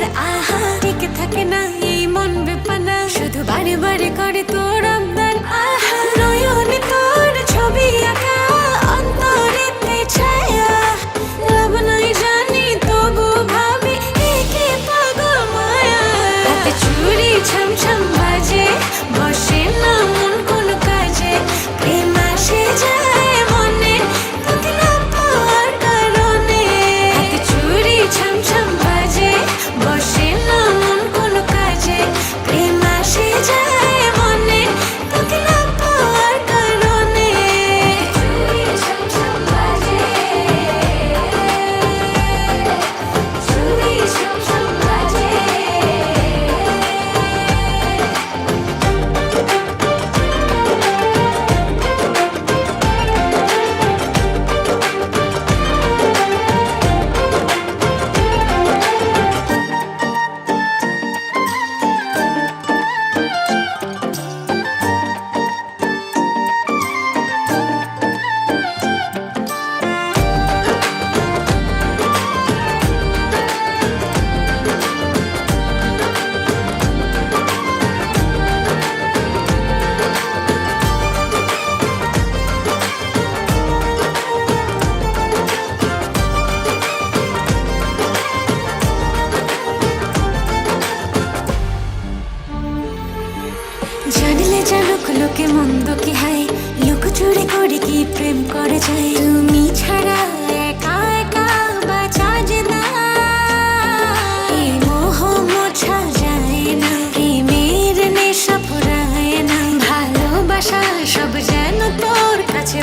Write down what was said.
আর আহা টিকে থাকে না এই মন বেপানা শুধু বারে বারে করে তোর আবদার আহা নয়নে তোর ছবি আঁকা অন্তরেতে ছায়া লাভ নাই জানি তবু ভাবি একে পাগল মায়া হাতে চুড়ি ছমছম বাজে বসে না মন কোনো কাজে প্রেম আসে যায় মনে তোকে না পাওয়ার কারণে হাতে চুড়ি ছমছম বাজে বসে না মন কোনো কাজে প্রেম আসে যায় মনে তোকে না পাওয়ার কারণে চুড়ি ছমছম বাজে চুড়ি ছমছম বাজে জানলে জানুক লোকে মন্দ কি হায় লোক চুরি করে কি প্রেম করে যায় তুমি ছাড়া একা একা বাঁচা যে না এই মোহ মোছা যায় না প্রেমের নেশা ফুরায় না ভালোবাসা সব যেন তোর কাছে